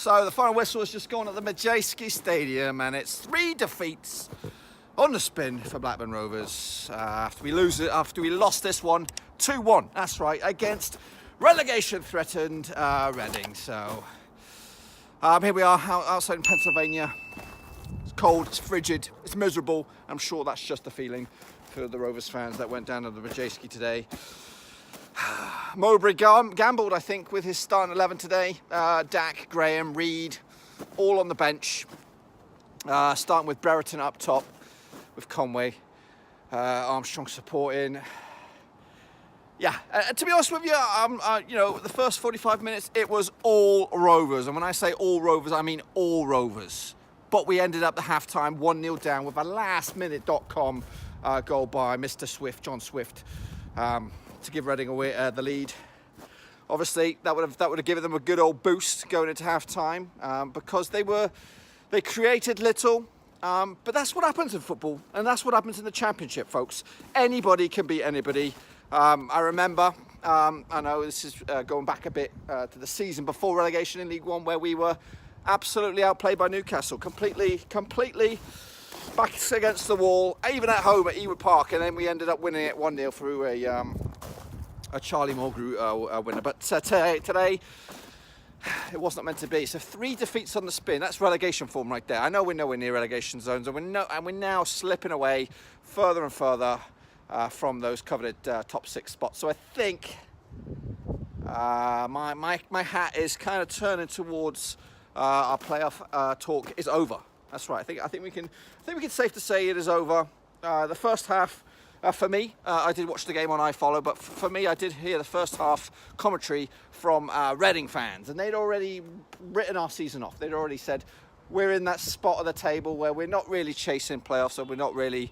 So the final whistle has just gone at the Mowbray Stadium, and it's 3 defeats on the spin for Blackburn Rovers after we lost this one 2-1. That's right, against relegation-threatened Reading. So here we are outside in Pennsylvania. It's cold, it's frigid, it's miserable. I'm sure that's just a feeling for the Rovers fans that went down to the Mowbray today. Mowbray gambled, I think, with his starting 11 today. Dack, Graham, Reid, all on the bench. Starting with Brereton up top, with Conway, Armstrong supporting. Yeah, to be honest with you, you know, the first 45 minutes, it was all Rovers. And when I say all Rovers, I mean all Rovers. But we ended up the half-time 1-0 down with a last-minute.com goal by Mr. Swift, John Swift, to give Reading away the lead. Obviously, that would have given them a good old boost going into half-time because they created little. But that's what happens in football, and that's what happens in the Championship, folks. Anybody can beat anybody. I remember, I know this is going back a bit to the season before relegation in League One, where we were absolutely outplayed by Newcastle, completely backs against the wall, even at home at Ewood Park, and then we ended up winning it 1-0 through a Charlie Mulgrew winner. But today, it wasn't meant to be. So 3 defeats on the spin. That's relegation form right there. I know we're nowhere near relegation zones, and we're now slipping away further and further from those coveted top 6 spots. So I think my hat is kind of turning towards our playoff talk is over. That's right. I think we can safe to say it is over. The first half, for me, I did watch the game on iFollow, but for me, I did hear the first half commentary from Reading fans, and they'd already written our season off. They'd already said we're in that spot of the table where we're not really chasing playoffs, or we're not really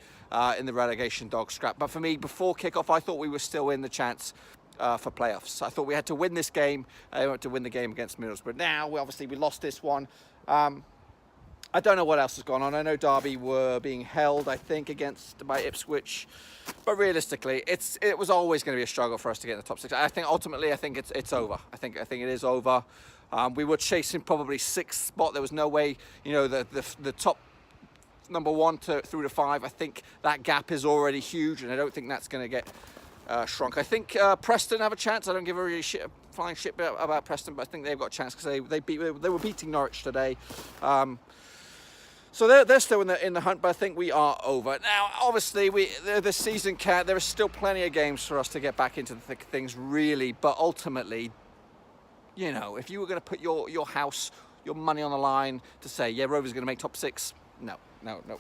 in the relegation dog scrap. But for me, before kickoff, I thought we were still in the chance for playoffs. I thought we had to win this game. I had to win the game against Middlesbrough. Now, we lost this one. I don't know what else has gone on. I know Derby were being held, I think, by Ipswich. But realistically, it was always going to be a struggle for us to get in the top 6. I think ultimately, it's over. I think it is over. We were chasing probably 6th spot. There was no way, you know, the top number 1 through to 5. I think that gap is already huge, and I don't think that's going to get shrunk. I think Preston have a chance. I don't give a really flying shit about Preston, but I think they've got a chance because they were beating Norwich today. So they're still in the hunt, but I think we are over. Now, obviously, the season can't. There are still plenty of games for us to get back into the thick of things, really. But ultimately, you know, if you were going to put your house, your money on the line to say, yeah, Rovers are going to make top 6, no,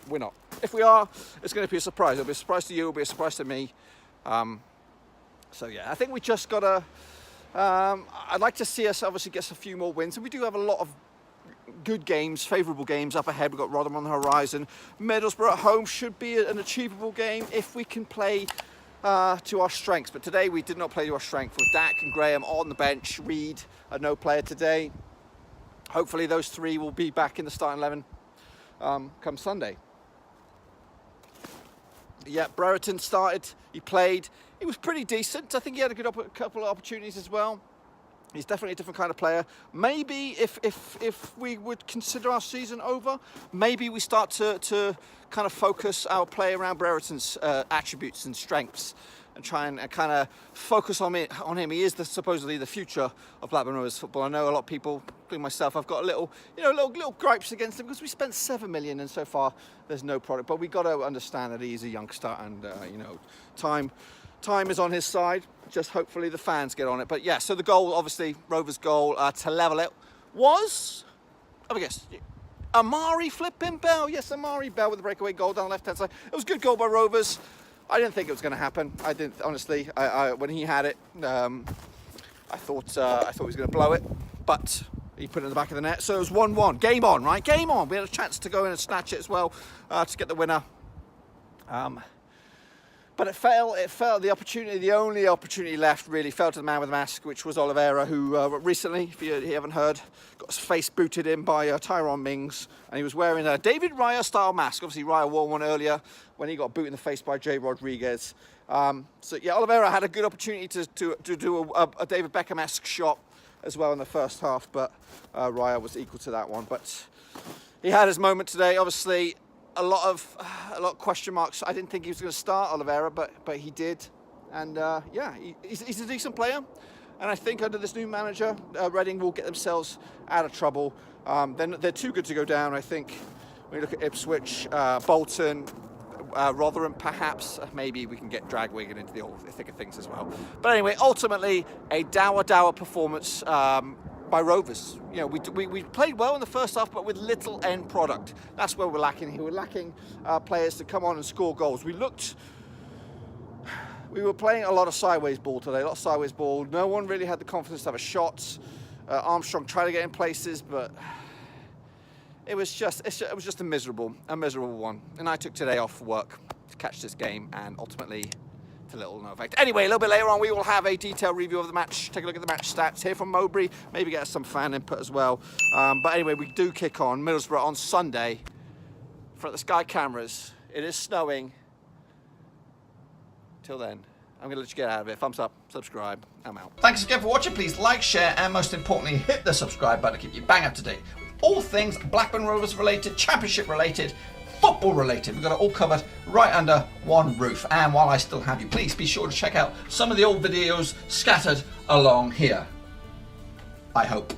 we're not. If we are, it's going to be a surprise. It'll be a surprise to you. It'll be a surprise to me. So yeah, I think we just got to. I'd like to see us obviously get a few more wins, and we do have a lot of good games, favourable games up ahead. We've got Rotherham on the horizon. Middlesbrough at home should be an achievable game if we can play to our strengths. But today we did not play to our strength with Dack and Graham on the bench. Reid, no player today. Hopefully those 3 will be back in the starting 11 come Sunday. Yeah, Brereton started. He played. He was pretty decent. I think he had a good couple of opportunities as well. He's definitely a different kind of player. Maybe if we would consider our season over, maybe we start to kind of focus our play around Brereton's attributes and strengths, and try and kind of focus on him. He is supposedly the future of Blackburn Rovers football. I know a lot of people, including myself, I've got little gripes against him because we spent 7 million and so far there's no product. But we got to understand that he's a youngster, and you know, time is on his side. Just hopefully the fans get on it. But yeah, so the goal, obviously, Rovers' goal to level it was, I guess, Amari flipping Bell. Yes, Amari Bell with the breakaway goal down the left-hand side. It was a good goal by Rovers. I didn't think it was going to happen. I didn't, honestly. When he had it, I thought he was going to blow it, but he put it in the back of the net. So it was 1-1. Game on, right? Game on. We had a chance to go in and snatch it as well to get the winner. But it fell. The only opportunity left really fell to the man with the mask, which was Oliviera, who recently, if you haven't heard, got his face booted in by Tyrone Mings, and he was wearing a David Raya style mask. Obviously, Raya wore one earlier when he got booted in the face by Jay Rodriguez. So yeah, Oliviera had a good opportunity to do a David Beckham-esque shot, as well in the first half, but Raya was equal to that one. But he had his moment today. Obviously, a lot of question marks. I didn't think he was going to start Oliviera, but he did, and yeah, he's a decent player. And I think under this new manager, Reading will get themselves out of trouble. They're too good to go down. I think when you look at Ipswich, Bolton, Rotherham, perhaps maybe we can get Dragwigan into the thick of things as well. But anyway, ultimately a dour performance by Rovers. You know, we played well in the first half, but with little end product. That's where we're lacking. We're lacking players to come on and score goals. We were playing a lot of sideways ball today, a lot of sideways ball. No one really had the confidence to have a shot. Armstrong tried to get in places, but it was just a miserable one. And I took today off work to catch this game, and ultimately to little no effect. Anyway, a little bit later on, we will have a detailed review of the match. Take a look at the match stats, hear from Mowbray, maybe get some fan input as well. But anyway, we do kick on Middlesbrough on Sunday. In front of the Sky cameras, it is snowing. Till then, I'm going to let you get out of it. Thumbs up, subscribe, I'm out. Thanks again for watching. Please like, share, and most importantly, hit the subscribe button to keep you bang up to date with all things Blackburn Rovers related, Championship related, football related. We've got it all covered right under one roof. And while I still have you, please be sure to check out some of the old videos scattered along here. I hope.